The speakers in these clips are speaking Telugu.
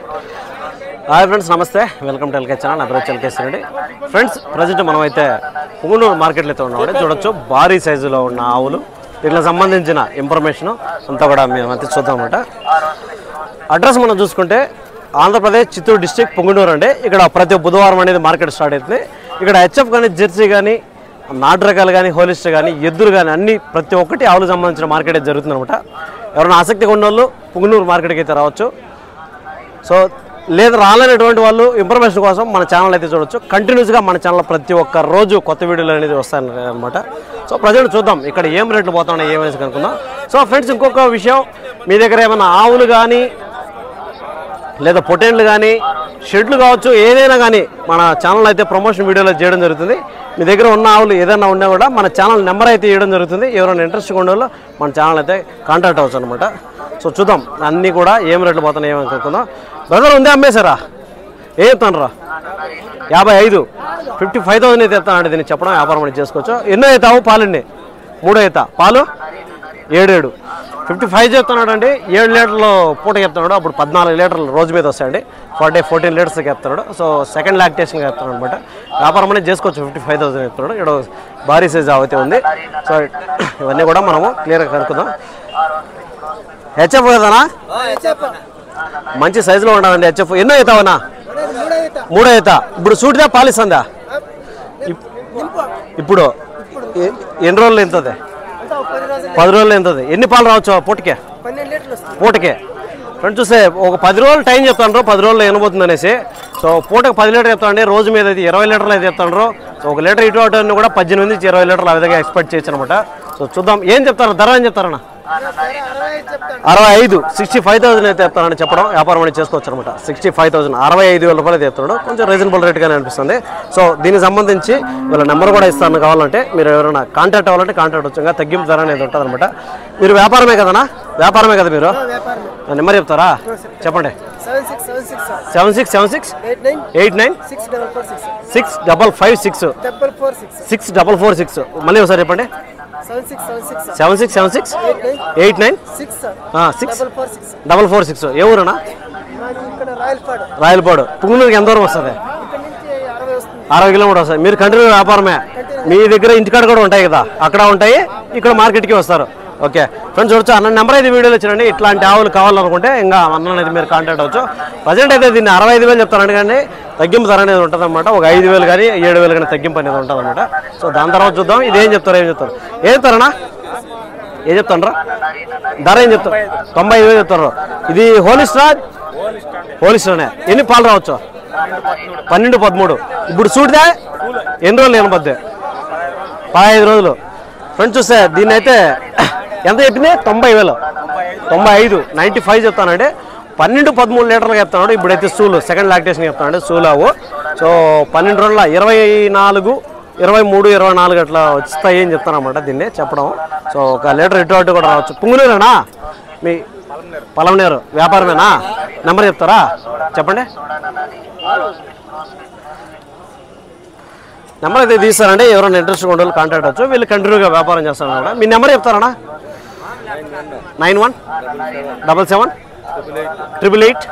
హాయ్ ఫ్రెండ్స్, నమస్తే. Welcome to LK channel. నా పేరు చెల్కేశ్వరండి. ఫ్రెండ్స్, ప్రజెంట్ మనమైతే పుంగనూరు మార్కెట్లో అయితే ఉన్నామండి. చూడొచ్చు భారీ సైజులో ఉన్న ఆవులు. దీనికి సంబంధించిన ఇన్ఫర్మేషన్ అంతా కూడా మేము అంతే చూద్దాం అన్నమాట. అడ్రస్ మనం చూసుకుంటే ఆంధ్రప్రదేశ్ చిత్తూరు డిస్టిక్ పుంగనూరు అండి. ఇక్కడ ప్రతి బుధవారం అనేది మార్కెట్ స్టార్ట్ అవుతుంది. ఇక్కడ హెచ్ఎఫ్ కానీ, జెర్సీ కానీ, నాటు రకాలు కానీ, హోలిస్టర్ కానీ, ఎద్దులు కానీ అన్ని ప్రతి ఒక్కటి ఆవులకు సంబంధించిన మార్కెట్ అయితే జరుగుతుంది అనమాట. ఎవరైనా ఆసక్తిగా ఉన్న వాళ్ళు పుంగనూరు మార్కెట్కి అయితే రావచ్చు. సో లేదా రాలేనటువంటి వాళ్ళు ఇన్ఫర్మేషన్ కోసం మన ఛానల్ అయితే చూడొచ్చు. కంటిన్యూస్గా మన ఛానల్ ప్రతి ఒక్క రోజు కొత్త వీడియోలు అనేది వస్తాయి అనమాట. సో ప్రజెంట్ చూద్దాం ఇక్కడ ఏం రేట్లు పోతున్నాయి ఏమనేసి కనుక్కుందాం. సో ఫ్రెండ్స్, ఇంకొక విషయం, మీ దగ్గర ఏమైనా ఆవులు కానీ లేదా పొటేన్లు కానీ షెడ్లు కావచ్చు, ఏదైనా కానీ మన ఛానల్ అయితే ప్రమోషన్ వీడియోలో చేయడం జరుగుతుంది. మీ దగ్గర ఉన్న ఆవులు ఏదైనా ఉన్నా కూడా మన ఛానల్ నెంబర్ అయితే ఇవ్వడం జరుగుతుంది. ఎవరైనా ఇంట్రెస్ట్గా ఉండే వాళ్ళు మన ఛానల్ అయితే కాంటాక్ట్ అవ్వచ్చు అనమాట. సో చూద్దాం అన్నీ కూడా ఏం రేట్లు పోతున్నాయి ఏమని కనుక్కుందాం. బ్రదర్ ఉందే అమ్మేశారా? ఏ చెప్తాను రా? 55 55,000 అయితే చెప్తానండి. దీన్ని చెప్పడం వ్యాపారం అని చేసుకోవచ్చు. ఎన్నో అవుతావు పాలండి? 3 అవుతా పాలు 7 55 చెప్తున్నాడు అండి. 7 లీటర్లు పూట చెప్తున్నాడు. అప్పుడు 14 లీటర్లు రోజు మీద వస్తాయండి. 14 లీటర్స్కి చెప్తున్నాడు. సో సెకండ్ లాక్టేషన్గా చెప్తున్నాడు అనమాట. వ్యాపారం అనేది చేసుకోవచ్చు. 55,000 చెప్తున్నాడు. ఇక్కడ భారీ సైజ్ అయితే ఉంది. సో ఇవన్నీ కూడా మనము క్లియర్గా కనుక్కుందాం. హెచ్ఎఫ్ కదనా? మంచి సైజులో ఉండాలండి హెచ్ఎఫ్. ఎన్నో అవుతావనా? 3 అవుతా. ఇప్పుడు సూటిదా పాలిస్తుందా? ఇప్పుడు ఎన్ని రోజులు ఎంతది? 10 రోజులు ఎంతది? ఎన్ని పాలు రావచ్చు పూటకే? పూటకే. ఫ్రెండ్స్ చూస్తే ఒక 10 రోజులు టైం చెప్తాను. 10 రోజులు ఎనబోతుంది అనేసి. సో పూటకు 10 లీటర్ చెప్తాండి. రోజు మీద అయితే 20 లీటర్లు అయితే చెప్తాను. సో 1 లీటర్ ఇటు అటు కూడా 18 నుంచి 20 లీటర్లు ఆ విధంగా ఎక్స్పెక్ట్ చేయొచ్చు అనమాట. సో చూద్దాం ఏం చెప్తారు, ధర ఏం చెప్తారన్నా? 65 65,000 అయితే చెప్తానని చెప్పడం వ్యాపారం అనేది చేసుకోవచ్చు అనమాట. 65,000 65,000 రూపాయలు అయితే చెప్తున్నాడు. కొంచెం రీజనబుల్ రేట్గానే అనిపిస్తుంది. సో దీనికి సంబంధించి వీళ్ళ నెంబర్ కూడా ఇస్తాను. కావాలంటే మీరు ఎవరైనా కాంటాక్ట్ అవ్వాలంటే కాంటాక్ట్ వచ్చు. ఇంకా తగ్గింపు ధర అనేది ఉంటుంది అనమాట. మీరు వ్యాపారమే కదనా? వ్యాపారమే కదా మీరు? నెంబర్ చెప్తారా? చెప్పండి. 7676 89 6556 6446. మళ్ళీ ఒకసారి చెప్పండి. 7676 89 6446. ఏ ఊరన్నా? రాయలపాడు. పుంగనూరుకి ఎంత దూరం వస్తుంది? 60 కిలోమీటర్ వస్తుంది. మీరు కంటిన్యూ వ్యాపారమే. మీ దగ్గర ఇంటికాడ కూడా ఉంటాయి కదా, అక్కడ ఉంటాయి, ఇక్కడ మార్కెట్కి వస్తారు. ఓకే ఫ్రెండ్స్, చూడొచ్చు. అన్న నెంబర్ అయితే వీడియోలో ఇచ్చానండి. ఇట్లాంటి ఆవులు కావాలనుకుంటే ఇంకా అన్న అయితే మీరు కాంటాక్ట్ అవ్వచ్చు. ప్రజెంట్ అయితే దీన్ని 65,000 చెప్తానండి. కానీ తగ్గింపు ధర అనేది ఉంటుంది అనమాట. ఒక 5,000 కానీ 7,000 కానీ తగ్గింపు అనేది ఉంటుంది అనమాట. సో దాని తర్వాత చూద్దాం ఇది ఏం చెప్తారు. ఏం చెప్తారన్నా? ఏం చెప్తాను? ధర ఏం చెప్తారు? 95,000 చెప్తారు. ఇది హోలిస్టర్నే. ఎన్ని పాలు రావచ్చు? 12 13. ఇప్పుడు చూడితే ఎన్ని రోజులు ఎనబద్దే? 15 రోజులు. ఫ్రెండ్స్ చూస్తే దీన్ని అయితే ఎంత చెప్పింది? 90,000 95 95 చెప్తానండి. 12 13 లీటర్లు చెప్తాడు. ఇప్పుడైతే సూలు సెకండ్ లాక్టేషన్ చెప్తానండి. సూలావు. సో 12 రోజుల 24 23 24 అట్లా వస్తాయి అని చెప్తాను అనమాట. దీన్ని చెప్పడం. సో 1 లీటర్ ఇటు అటు కూడా రావచ్చు. పుంగనూరేనా? మీ పలమనేరు వ్యాపారమేనా? నెంబర్ చెప్తారా? చెప్పండి. నెంబర్ అయితే తీస్తారండి. ఎవరైనా ఇంట్రెస్ట్ ఉండే వాళ్ళు కాంటాక్ట్ అవ్వచ్చు. వీళ్ళు కంటిన్యూగా వ్యాపారం చేస్తారు అనమాట. మీ నెంబర్ చెప్తారన్నా? 91 77 888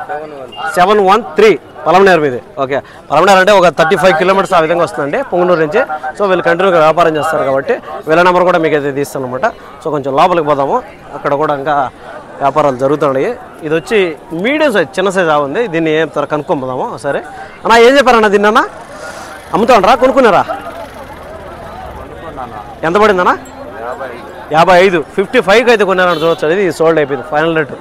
713. పలమనేరు మీది. ఓకే, పలమనేరు అంటే ఒక 35 కిలోమీటర్స్ ఆ విధంగా వస్తుందండి పుంగనూరు నుంచి. సో వీళ్ళు కంటిన్యూగా వ్యాపారం చేస్తారు కాబట్టి వీళ్ళ నెంబర్ కూడా మీకు అయితే తీస్తాను అనమాట. సో కొంచెం లోపలికి పోదాము. అక్కడ కూడా ఇంకా వ్యాపారాలు జరుగుతున్నాయి. ఇది వచ్చి మీడియం సైజ్, చిన్న సైజ్ ఉంది. దీన్ని ఏం త్వర కనుక్కోపోదాము. సరే అన్న, ఏం చెప్పారన్నా? దీన్ని అన్న అమ్ముతాండ్రా కొనుక్కున్నారా? ఎంత పడిందన్నా? 55 55కి అయితే కొన్నారంట. చూడొచ్చు. ఇది సోల్డ్ అయిపోయింది. ఫైనల్ రేట్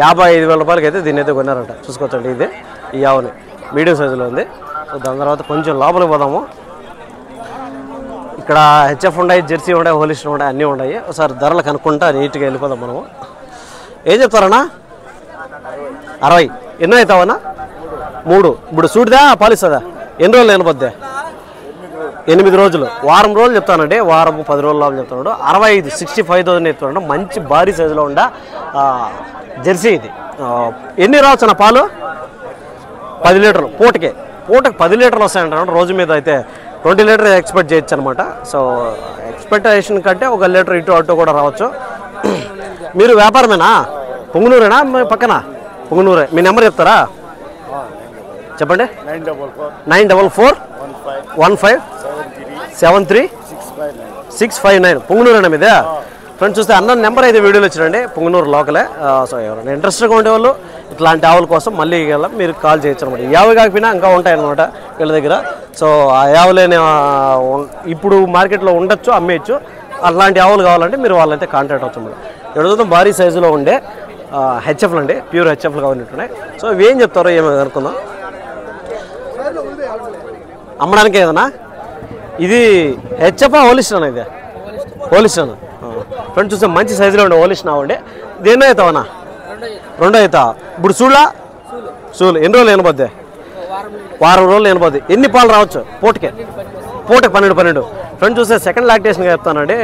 55,000 రూపాయలకి అయితే దీన్ని అయితే కొన్నారంట. చూసుకోవచ్చండి. ఇది ఈ ఆవుని మీడియం సైజులో ఉంది. సో దాని తర్వాత కొంచెం లోపలికి పోదాము. ఇక్కడ హెచ్ఎఫ్ ఉన్నాయి, జెర్సీ ఉన్నాయి, హోలిస్టర్ ఉన్నాయి, అన్నీ ఉన్నాయి. ఒకసారి ధరలు కనుక్కుంటా నీట్గా వెళ్ళిపోదాం మనము. ఏం చెప్తారన్నా? 60. ఎన్నో అవుతావన్నా? 3. ఇప్పుడు సూటిదా పాలిస్తుందా? ఎన్ని రోజులు ఎనబద్దే? 8 రోజులు. వారం రోజులు చెప్తానండి. వారం 10 రోజుల లోపల చెప్తున్నాడు. 65 65,000 చెప్తున్నాడు. మంచి భారీ సైజులో ఉండ జెర్సీ ఇది. ఎన్ని రావచ్చు అన్న పాలు? 10 లీటర్లు పూటకి 10 లీటర్లు వస్తాయంటున్నాడు. రోజు మీద అయితే 20 లీటర్ ఎక్స్పెక్ట్ చేయొచ్చు అనమాట. సో ఎక్స్పెక్టేషన్ కంటే 1 లీటర్ ఇటు అటు కూడా రావచ్చు. మీరు వ్యాపారమేనా? పుంగనూరేనా పక్కన? పుంగనూరే. మీ నెంబర్ చెప్తారా? చెప్పండి. 9441573 పుంగనూరు అన్న మీదే. ఫ్రెండ్స్ చూస్తే అన్న నెంబర్ అయితే వీడియోలో వచ్చినండి, పుంగనూరు లోకలే. సో ఎవరైనా ఇంట్రెస్ట్గా ఉండేవాళ్ళు ఇట్లాంటి ఆవుల కోసం మళ్ళీ మీరు కాల్ చేయొచ్చు అనమాట. యావ కాకపోయినా ఇంకా ఉంటాయి అనమాట వీళ్ళ దగ్గర. సో ఆ యావలేని ఇప్పుడు మార్కెట్లో ఉండొచ్చు, అమ్మేయచ్చు. అలాంటి ఆవులు కావాలంటే మీరు వాళ్ళైతే కాంటాక్ట్ అవచ్చు అనమాట. ఎడుగుతాం భారీ సైజులో ఉండే హెచ్ఎఫ్లు అండి, ప్యూర్ హెచ్ఎఫ్లు కావాలంటున్నాయి. సో ఇవి ఏం చెప్తారో ఏమో అనుకుందాం. అమ్మడానికి ఏదన్నా ఇది హెచ్ఎఫ్ హోలిస్టన్, ఇది హోలిస్టన్. ఫ్రెండ్స్ చూస్తే మంచి సైజులో ఉండే హోలిస్టన్ అవ్వండి. దేన్నో అవుతావన్నా? రెండో అవుతా. ఇప్పుడు చూడా చూలు ఎన్ని రోజులు ఎనబోద్ది? వారం రోజులు ఎనబోద్ది. ఎన్ని పాలు రావచ్చు పూటకి? 12. ఫ్రెండ్స్ చూస్తే సెకండ్ లాక్టేషన్గా చెప్తానండి.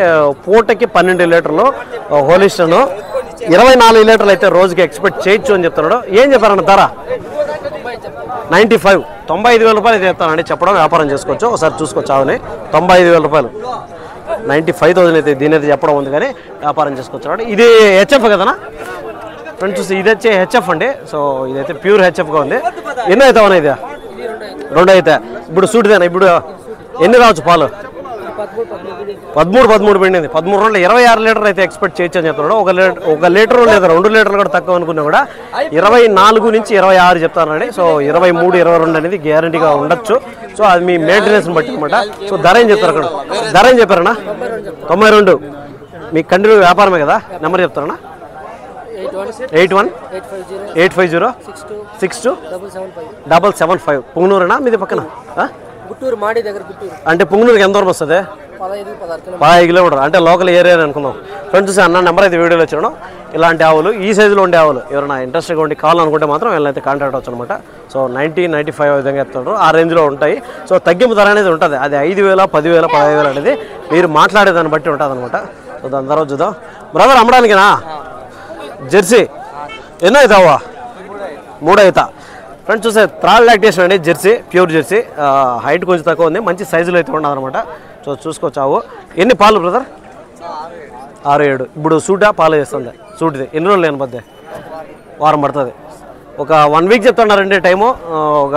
పూటకి 12 లీటర్లు హోలిస్టన్, 24 లీటర్లు అయితే రోజుకి ఎక్స్పెక్ట్ చేయొచ్చు అని చెప్తున్నాడు. ఏం చెప్పారన్న ధర? 95, 95,000 రూపాయలు అయితే చెప్తానండి. చెప్పడం వ్యాపారం చేసుకోవచ్చు. ఒకసారి చూసుకోవచ్చు. ఆవుని 95,000 రూపాయలు, 95,000 అయితే దీని అయితే చెప్పడం ఉంది, కానీ వ్యాపారం చేసుకోవచ్చు. ఇది హెచ్ఎఫ్ కదనా ఫ్రెండ్స్? చూస్తే ఇది వచ్చే హెచ్ఎఫ్ అండి. సో ఇదైతే ప్యూర్ హెచ్ఎఫ్గా ఉంది. ఎన్నో అవుతావన్నా? ఇది 2 అయితే. ఇప్పుడు సూటిదేనా? ఇప్పుడు ఎన్ని రావచ్చు పాలు? 13 పిండింది. 13 రోజులు 26 లీటర్ అయితే ఎక్స్పెక్ట్ చేయొచ్చు అని చెప్తున్నాడు. ఒక లీటర్ లేదా 2 లీటర్లు కూడా తక్కువ అనుకున్నా కూడా 24 నుంచి 26 చెప్తానండి. సో 23, 22 అనేది గ్యారంటీగా ఉండొచ్చు. సో అది మీ మెయింటెనెన్స్ని బట్టి అనమాట. సో ధర ఏం చెప్తారు? అక్కడ ధర ఏం చెప్పారన్నా? 92. మీ కంటిన్యూ వ్యాపారమే కదా? నెంబర్ చెప్తారన్నా? 8180627775. పుంగనూరునా మీది పక్కన? అంటే పుంగనూరుకి ఎంత దూరం వస్తుంది? 15 కిలోమీటర్, అంటే లోకల్ ఏరియా అనుకుందాం. ఫ్రెండ్స్ చూసి అన్న నెంబర్ అయితే వీడియోలో వచ్చాను. ఇలాంటి ఆవులు ఈ సైజులో ఉండే ఆవులు ఎవరైనా ఇంట్రెస్ట్గా ఉండి కావాలనుకుంటే మాత్రం వీళ్ళైతే కాంటాక్ట్ అవచ్చు అనమాట. సో 90, 95 విధంగా చెప్తున్నారు. ఆ రేంజ్లో ఉంటాయి. సో తగ్గింపు ధర అనేది ఉంటుంది. అది 5,000, 10,000, 15,000 అనేది మీరు మాట్లాడేదాన్ని బట్టి ఉంటుంది అనమాట. సో దాని తర్వాత చూద్దాం. బ్రదర్ అమ్మడానికినా జెర్సీ ఎన్నో అవుతావా? 3 అవుతా. ఫ్రెండ్స్ చూస్తే థర్డ్ లాక్టేషన్ అండి, జెర్సీ, ప్యూర్ జెర్సీ. హైట్ కొంచెం తక్కువ ఉంది, మంచి సైజులో అయితే ఉండదు అనమాట. సో చూసుకోవచ్చావు. ఎన్ని పాలు బ్రదర్? 6, 7. ఇప్పుడు సూటా పాలు చేస్తుంది? సూటిది ఎన్ని రోజులు లేనిపోద్ది? వారం పడుతుంది. ఒక 1 వీక్ చెప్తున్నారండి టైము. ఒక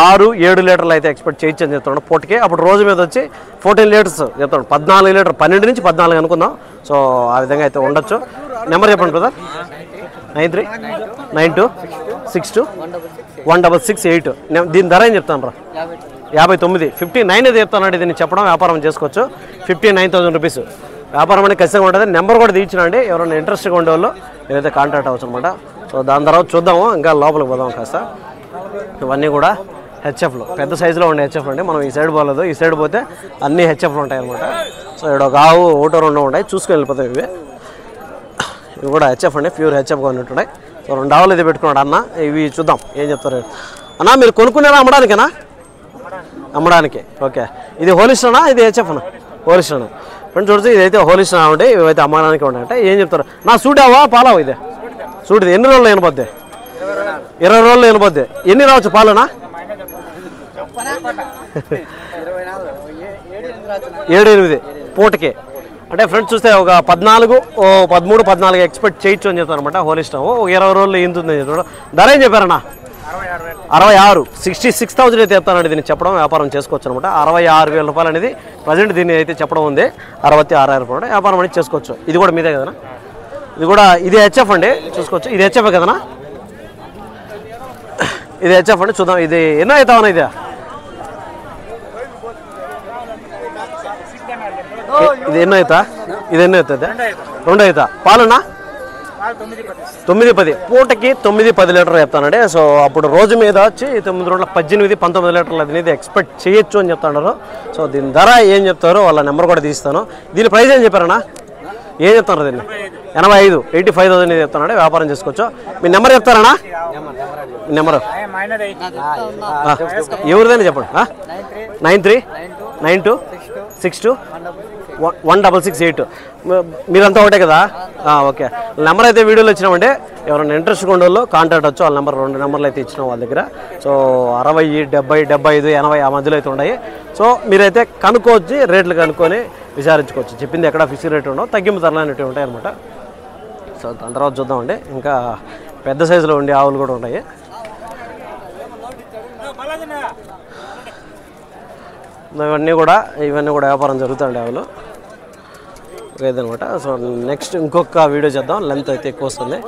6, 7 లీటర్లు అయితే ఎక్స్పెక్ట్ చేయొచ్చు అని చెప్తున్నాడు పూటకి. అప్పుడు రోజు మీద వచ్చి 14 లీటర్స్ చెప్తాడు. 14 లీటర్, 12 నుంచి 14 అనుకుందాం. సో ఆ విధంగా అయితే ఉండొచ్చు. నెంబర్ చెప్పండి బ్రదర్. 9392621668. దీని ధర ఏం చెప్తాను రా? 59, 59 అయితే చెప్తానండి. దీన్ని చెప్పడం వ్యాపారం చేసుకోవచ్చు. 59,000 రూపీస్ వ్యాపారం అనేది ఖచ్చితంగా ఉంటుంది. నెంబర్ కూడా తీర్చినండి. ఎవరైనా ఇంట్రెస్ట్గా ఉండేవాళ్ళు మీరైతే కాంటాక్ట్ అవ్వచ్చు అనమాట. సో దాని తర్వాత చూద్దాము, ఇంకా లోపలికి పోదాం కాస్త. ఇవన్నీ కూడా హెచ్ఎఫ్లు, పెద్ద సైజులో ఉండే హెచ్ఎఫ్లు అండి. మనం ఈ సైడ్ పోలేదు, ఈ సైడ్ పోతే అన్ని హెచ్ఎఫ్లు ఉంటాయి అనమాట. సో ఇక్కడ ఒక ఆవు, ఒకటో 2 ఉంటాయి, చూసుకొని వెళ్ళిపోతాయి. ఇవి కూడా హెచ్ఎఫ్ అండి, ప్యూర్ హెచ్ఎఫ్గా ఉన్నట్టున్నాయి. సో 2 ఆవులు అయితే పెట్టుకున్నాడు అన్న. ఇవి చూద్దాం ఏం చెప్తారు అన్న. మీరు కొనుక్కునేలా అమ్మడానికేనా? అమ్మడానికి. ఓకే. ఇది హోలిస్టనా? ఇది హెచ్ఎఫ్ అన్న? హోలిస్టన్. ఫ్రెండ్స్ చూస్తే ఇదైతే హోలిస్టన్ ఉంటాయి, ఇవైతే అమ్మడానికి ఉంటాయంటే. ఏం చెప్తారు నా? సూడావా పాలావా? ఇదే సూటిది. ఎన్ని రోజులు ఎనబోద్ది? 20 రోజులు ఎనబోద్ది. ఎన్ని రావచ్చు పాలునా? 7, 8 పూటకి. అంటే ఫ్రెండ్స్ చూస్తే ఒక 14, 13, 14 ఎక్స్పెక్ట్ చేయొచ్చు అని చెప్తారు అనమాట. హోలిస్టన్ 20 రోజులు ఇంతుందని చెప్తాడు. ధర ఏం చెప్పారన్నా? 66, 66,000 అయితే చెప్తానండి. దీన్ని చెప్పడం వ్యాపారం చేసుకోవచ్చు అనమాట. 66,000 రూపాయలు అనేది ప్రజెంట్ దీన్ని అయితే చెప్పడం ఉంది. 66,000 రూపాయలు వ్యాపారం అనేది చేసుకోవచ్చు. ఇది కూడా మీదే కదనా? ఇది కూడా ఇది హెచ్ఎఫ్ అండి, చూసుకోవచ్చు. ఇది హెచ్ఎఫ్ కదనా? ఇది హెచ్ఎఫ్ అండి. చూద్దాం ఇది ఎన్నో అవుతావన్నా? ఇది ఎన్నో అవుతా? ఇది ఎన్నో అవుతుంది? 2 అవుతా. పాలనా? 9, 10 పూటకి 9, 10 లీటర్లు చెప్తానండి. సో అప్పుడు రోజు మీద వచ్చి 9 రోజుల 18, 19 లీటర్లు అనేది ఎక్స్పెక్ట్ చేయొచ్చు అని చెప్తున్నారు. సో దీని ధర ఏం చెప్తారో వాళ్ళ నెంబర్ కూడా తీస్తాను. దీని ప్రైస్ ఏం చెప్పారన్నా? ఏం చెప్తున్నారు దీన్ని? 85, 85,000 చెప్తానండి. వ్యాపారం చేసుకోవచ్చు. మీ నెంబర్ చెప్తారన్నా? నెంబరు ఎవరిదైనా చెప్పండి. 9392621668. మీరంతా ఒకటే కదా? ఓకే. నెంబర్ అయితే వీడియోలో ఇచ్చినామంటే ఎవరైనా ఇంట్రెస్ట్ ఉండేవాళ్ళు కాంటాక్ట్ వచ్చు. వాళ్ళ నెంబర్ 2 నెంబర్లు అయితే ఇచ్చినాం వాళ్ళ దగ్గర. సో 60, 70, 75, 80 ఆ మధ్యలో అయితే ఉన్నాయి. సో మీరైతే కనుక్కోవచ్చు, రేట్లు కనుక్కొని విచారించుకోవచ్చు. చెప్పింది ఎక్కడ ఫిక్స్డ్ రేట్ ఉండవు, తగ్గింపు ధరలు అనేవి ఉంటాయి అనమాట. సో దాని తర్వాత చూద్దామండి. ఇంకా పెద్ద సైజులో ఉండే ఆవులు కూడా ఉన్నాయి. ఇవన్నీ కూడా వ్యాపారం జరుగుతాయండి ఆవులు. ఇదనమాట. సో నెక్స్ట్ ఇంకొక వీడియో చేద్దాం, లెంత్ అయితే ఎక్కువ వస్తుంది.